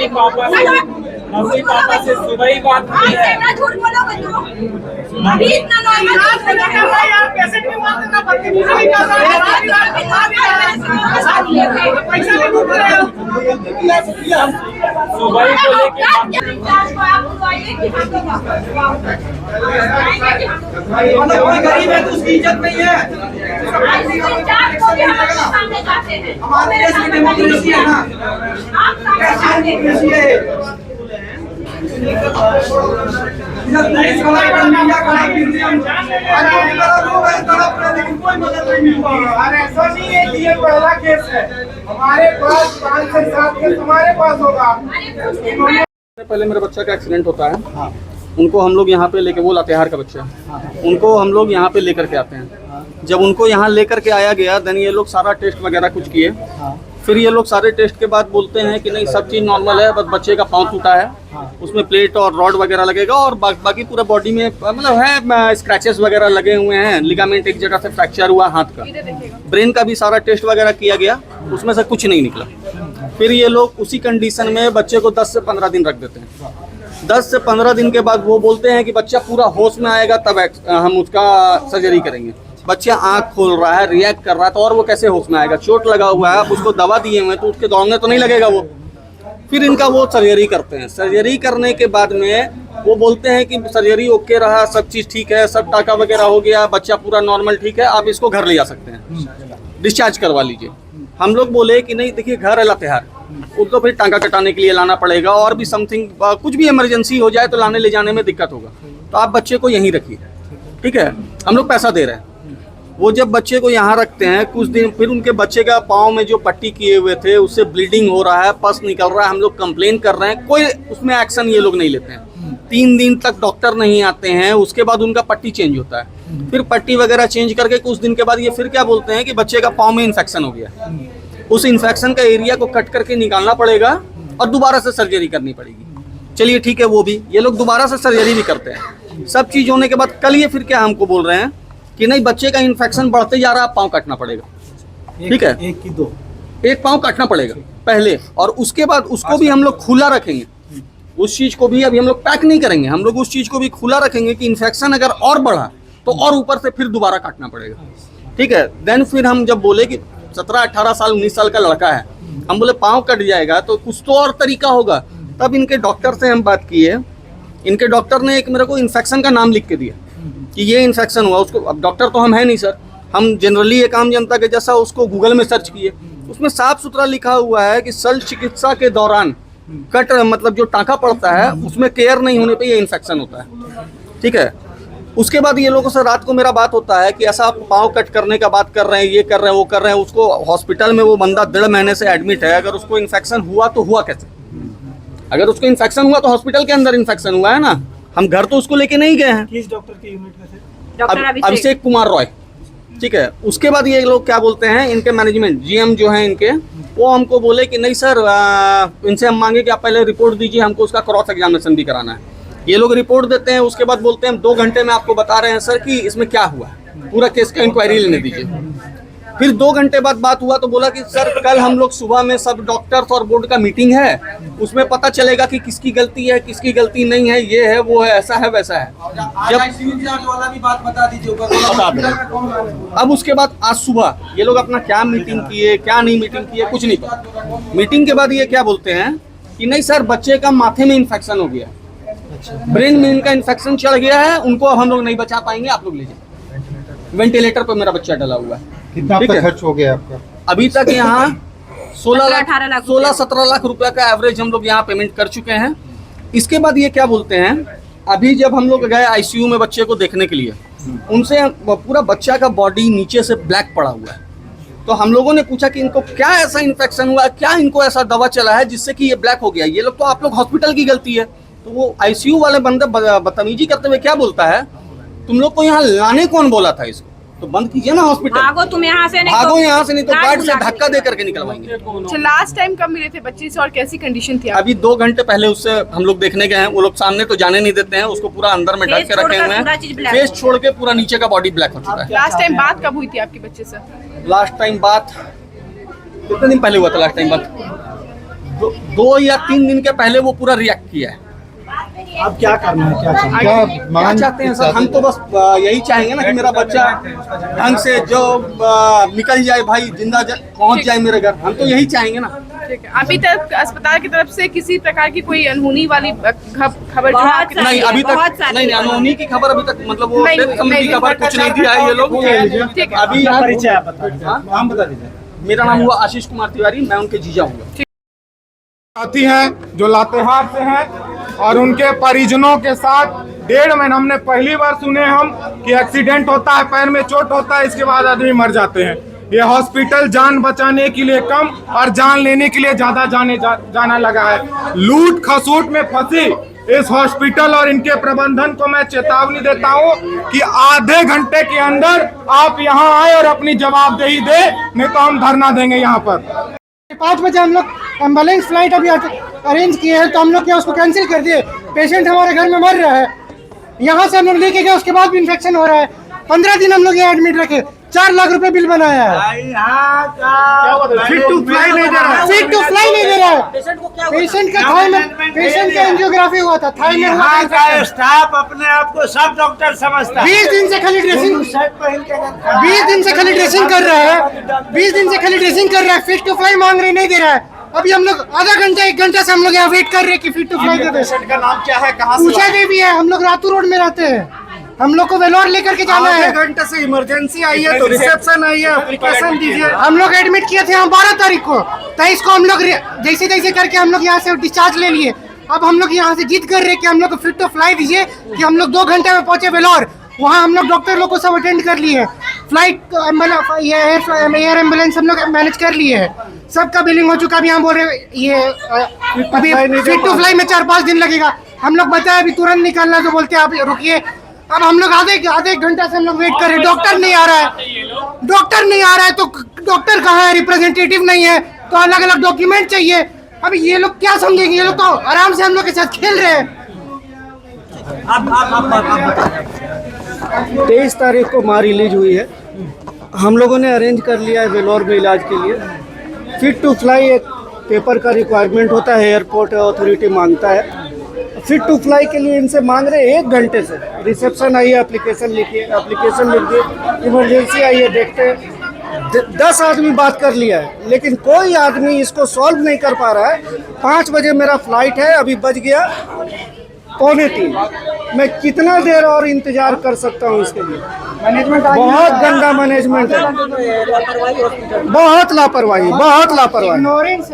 Mummy papa से सुबह ही बात हुई है। झूठ बोलोगे तुम अभी इतना नॉर्मल सुबह ही बोले कि गरीब है तो उसकी इज्जत नहीं है। हमारे देश में डेमोक्रेसी है ना, डेमोक्रेसी है। ऐसा नहीं है कि ये पहला केस है, हमारे पास 5 से 7 केस हमारे पास होगा। पहले मेरे बच्चा का एक्सीडेंट होता है, उनको हम लोग यहाँ पे लेके, वो लातेहार का बच्चा, उनको हम लोग यहाँ पे लेकर के आते हैं। जब उनको यहाँ लेकर के आया गया, देन ये लोग सारा टेस्ट वगैरह कुछ किए। फिर ये लोग सारे टेस्ट के बाद बोलते हैं कि नहीं सब चीज़ नॉर्मल है, बस बच्चे का पाँव टूटा है, उसमें प्लेट और रॉड वगैरह लगेगा और बाकी पूरा बॉडी में मतलब है स्क्रैचेस वगैरह लगे हुए हैं, लिगामेंट एक जगह से फ्रैक्चर हुआ हाथ का। ब्रेन का भी सारा टेस्ट वगैरह किया गया, उसमें से कुछ नहीं निकला। फिर ये लोग उसी कंडीशन में बच्चे को 10 से 15 दिन रख देते हैं। 10 से 15 दिन के बाद वो बोलते हैं कि बच्चा पूरा होश में आएगा तब हम उसका सर्जरी करेंगे। बच्चा आंख खोल रहा है, रिएक्ट कर रहा है, तो और वो कैसे होश में आएगा? चोट लगा हुआ है, आप उसको दवा दिए हुए हैं तो उसके दौड़ने तो नहीं लगेगा वो। फिर इनका वो सर्जरी करते हैं। सर्जरी करने के बाद में वो बोलते हैं कि सर्जरी ओके रहा, सब चीज़ ठीक है, सब टाका वगैरह हो गया, बच्चा पूरा नॉर्मल ठीक है, आप इसको घर ले जा सकते हैं, डिस्चार्ज करवा लीजिए। हम लोग बोले कि नहीं देखिए घर है लातेहार, उसको फिर टांका कटाने के लिए लाना पड़ेगा और भी समथिंग कुछ भी इमरजेंसी हो जाए तो लाने ले जाने में दिक्कत होगा, तो आप बच्चे को यहीं रखिए, ठीक है, हम लोग पैसा दे रहे हैं। वो जब बच्चे को यहाँ रखते हैं कुछ दिन, फिर उनके बच्चे का पाँव में जो पट्टी किए हुए थे उससे ब्लीडिंग हो रहा है, पस निकल रहा है, हम लोग कंप्लेन कर रहे हैं, कोई उसमें एक्शन ये लोग नहीं लेते हैं। 3 दिन तक डॉक्टर नहीं आते हैं, उसके बाद उनका पट्टी चेंज होता है। फिर पट्टी वगैरह चेंज करके कुछ दिन के बाद ये फिर क्या बोलते हैं कि बच्चे का पाँव में इन्फेक्शन हो गया, उस इन्फेक्शन का एरिया को कट करके निकालना पड़ेगा और दोबारा से सर्जरी करनी पड़ेगी। चलिए ठीक है, वो भी ये लोग दोबारा से सर्जरी भी करते हैं। सब चीज़ होने के बाद कल ये फिर क्या हमको बोल रहे हैं कि नहीं बच्चे का इन्फेक्शन बढ़ते जा रहा है, पाँव काटना पड़ेगा। ठीक है, एक की 2 एक पाँव काटना पड़ेगा पहले, और उसके बाद उसको भी हम लोग खुला रखेंगे। उस चीज़ को भी अभी हम लोग पैक नहीं करेंगे, हम लोग उस चीज़ को भी खुला रखेंगे कि इन्फेक्शन अगर और बढ़ा तो और ऊपर से फिर दोबारा काटना पड़ेगा। ठीक है, देन फिर हम जब बोले कि 17, 18 साल 19 साल का लड़का है, हम बोले पाँव कट जाएगा तो कुछ तो और तरीका होगा। तब इनके डॉक्टर से हम बात किए, इनके डॉक्टर ने एक मेरे को इन्फेक्शन का नाम लिख के दिया कि ये इन्फेक्शन हुआ। उसको, अब डॉक्टर तो हम है नहीं सर, हम जनरली एक आम जनता के जैसा उसको गूगल में सर्च किए, उसमें साफ सुथरा लिखा हुआ है कि शल्य चिकित्सा के दौरान कट मतलब जो टाँका पड़ता है उसमें केयर नहीं होने पे ये इन्फेक्शन होता है। ठीक है, उसके बाद ये लोगों से रात को मेरा बात होता है कि ऐसा आप पाँव कट करने का बात कर रहे हैं, ये कर रहे हैं, वो कर रहे हैं। उसको हॉस्पिटल में वो बंदा 1.5 महीने से एडमिट है, अगर उसको इन्फेक्शन हुआ तो हुआ कैसे? अगर उसको इन्फेक्शन हुआ तो हॉस्पिटल के अंदर इन्फेक्शन हुआ है ना, हम घर तो उसको लेके नहीं गए हैं। किस डॉक्टर के यूनिट में थे? अभिषेक कुमार रॉय। ठीक है, उसके बाद ये लोग क्या बोलते हैं, इनके मैनेजमेंट GM जो हैं इनके, वो हमको बोले कि नहीं सर, इनसे हम मांगे कि आप पहले रिपोर्ट दीजिए, हमको उसका क्रॉस एग्जामिनेशन भी कराना है। ये लोग रिपोर्ट देते हैं, उसके बाद बोलते हैं 2 घंटे में आपको बता रहे हैं सर कि इसमें क्या हुआ है, पूरा केस का इंक्वायरी लेने दीजिए। फिर 2 घंटे बाद बात हुआ तो बोला कि सर कल हम लोग सुबह में सब डॉक्टर्स और बोर्ड का मीटिंग है, उसमें पता चलेगा कि किसकी गलती है किसकी गलती नहीं है, ये है वो है, ऐसा है वैसा है। जब वाला भी बात बता दीजिए, अब उसके बाद आज सुबह ये लोग अपना क्या मीटिंग किए क्या नहीं मीटिंग किए कुछ नहीं पता। मीटिंग के बाद ये क्या बोलते हैं कि नहीं सर बच्चे का माथे में इन्फेक्शन हो गया, ब्रेन में इनका इन्फेक्शन चढ़ गया है, उनको अब हम लोग नहीं बचा पाएंगे, आप लोग ले जाए। वेंटिलेटर पर मेरा बच्चा डला हुआ है। कितना खर्च हो गया आपका? अभी तक यहाँ 16-17 लाख रुपया का एवरेज हम लोग यहाँ पेमेंट कर चुके हैं। इसके बाद ये क्या बोलते हैं, अभी जब हम लोग गए ICU में बच्चे को देखने के लिए, उनसे पूरा बच्चा का बॉडी नीचे से ब्लैक पड़ा हुआ है। तो हम लोगों ने पूछा कि इनको क्या ऐसा इन्फेक्शन हुआ, क्या इनको ऐसा दवा चला है जिससे कि ये ब्लैक हो गया। ये लोग तो आप लोग हॉस्पिटल की गलती है। तो वो ICU वाले बंदे बदतमीजी करते हुए क्या बोलता है, तुम लोग को यहाँ लाने कौन बोला था इसको, तो बंद कीजिए ना हॉस्पिटल। भागो तुम यहाँ से, नहीं भागो यहाँ से, नहीं तो गार्ड से धक्का दे करके निकलवाएंगे। अच्छा, लास्ट टाइम कब मिले थे बच्चे से और कैसी कंडीशन थी? अभी 2 घंटे पहले उससे हम लोग देखने गए हैं, वो लोग सामने तो जाने नहीं देते हैं, उसको पूरा अंदर में ढक के रखे हुए हैं, फेस छोड़ के पूरा नीचे का बॉडी ब्लैक हो चुका है। लास्ट टाइम बात कब हुई थी आपके बच्चे से? लास्ट टाइम बात कितने दिन पहले हुआ था? लास्ट टाइम बात 2 या 3 दिन के पहले वो पूरा रिएक्ट किया है। अब क्या करना है, क्या चाहिए? क्या चाहते हैं सर? हम तो बस यही चाहेंगे ना कि मेरा बच्चा ढंग से जो निकल जाए भाई, जिंदा पहुंच जाए मेरे घर। हम तो यही चाहेंगे ना। ठीक है। अभी तक अस्पताल की तरफ से किसी प्रकार की कोई अनहोनी वाली खबर जो है आपके तक नहीं, अभी तक नहीं, अनहोनी की खबर अभी तक, मतलब वो डेथ की खबर कुछ नहीं दिया है ये लोग। ठीक है। अभी क्या परिचय आप बता दीजिए, नाम बता दीजिए। मेरा नाम हुआ आशीष कुमार तिवारी, मैं उनके जीजा हूँ। साथी हैं जो लातेहार से हैं और उनके परिजनों के साथ 1.5 महीने हमने पहली बार सुने हम कि एक्सीडेंट होता है, पैर में चोट होता है, इसके बाद आदमी मर जाते हैं। ये हॉस्पिटल जान बचाने के लिए कम और जान लेने के लिए ज्यादा जाना लगा है। लूट खसूट में फंसी इस हॉस्पिटल और इनके प्रबंधन को मैं चेतावनी देता हूं कि आधे घंटे के अंदर आप यहां आए और अपनी जवाबदेही दे, नहीं तो हम धरना देंगे यहां पर। 5 बजे हम लोग एम्बुलेंस फ्लाइट अभी अरेंज किए हैं, तो हम लोग क्या उसको कैंसिल कर दिए। पेशेंट हमारे घर में मर रहा है, यहाँ से हम लोग लेके गए, उसके बाद भी इन्फेक्शन हो रहा है। 15 दिन हम लोग यहाँ एडमिट रखे, 4 लाख रुपए बिल बनाया है। फिट टू फ्लाई नहीं दे रहा है। फिट टू फ्लाई नहीं दे रहा है। पेशेंट का थाई में, पेशेंट का एंजियोग्राफी हुआ था, थाई में हुआ था। स्टाफ अपने आप को सब डॉक्टर समझता है। 20 दिन से खाली ड्रेसिंग, 20 दिन से खाली ड्रेसिंग कर रहा है, 20 दिन से खाली ड्रेसिंग कर रहा है। फिट टू फ्लाई मांग रहे, नहीं दे रहा है। अभी हम लोग आधा घंटा 1 घंटा से हम लोग यहाँ वेट कर रहे हैं कि फिट टू फ्लाई दे दे। पेशेंट का नाम क्या है, कहाँ से? पूछा भी है, हम लोग रातू रोड में रहते हैं, हम लोग को वेलोर लेकर के जाना है। घंटे से इमरजेंसी आई है तो रिसेप्शन आई है, एप्लीकेशन दीजिए। हम लोग एडमिट किए थे हम 12 तारीख को, 23 को हम लोग जैसे तैसे करके हम लोग यहाँ से डिस्चार्ज ले लिए। अब हम लोग यहाँ से जिद कर रहे हैं कि हम लोग को फिट टू फ्लाई दीजिए, कि हम लोग 2 घंटे में पहुंचे वेलोर। वहाँ हम लोग डॉक्टर लोग को सब अटेंड कर लिए, फ्लाइट एयर एम्बुलेंस हम लोग मैनेज कर लिए है, सबका बिलिंग हो चुका। अभी हम बोल रहे ये अभी फिट टू फ्लाई में 4-5 दिन लगेगा। हम लोग बताए अभी तुरंत निकलना, तो बोलते आप रुकिए। अब हम लोग आधे घंटा से हम लोग वेट कर रहे हैं, डॉक्टर नहीं आ रहा है। डॉक्टर नहीं आ रहा है तो डॉक्टर कहाँ है? रिप्रेजेंटेटिव नहीं है, तो अलग अलग डॉक्यूमेंट चाहिए। अभी ये लोग क्या समझेंगे? ये लोग तो आराम से हम लोग के साथ खेल रहे हैं। 23 तारीख को माँ रिलीज हुई है। हम लोगों ने अरेंज कर लिया है वेलोर में इलाज के लिए। फिट टू फ्लाई एक पेपर का रिक्वायरमेंट होता है, एयरपोर्ट अथॉरिटी मांगता है। फिट टू फ्लाई के लिए इनसे मांग रहे 1 घंटे से। रिसेप्शन आई है, एप्लीकेशन लिख दिए, इमरजेंसी आई है, देखते हैं 10 आदमी बात कर लिया है, लेकिन कोई आदमी इसको सॉल्व नहीं कर पा रहा है। 5 बजे मेरा फ्लाइट है, अभी बज गया 2:45। मैं कितना देर और इंतजार कर सकता हूँ इसके लिए? मैनेजमेंट बहुत गंदा मैनेजमेंट है, बहुत लापरवाही।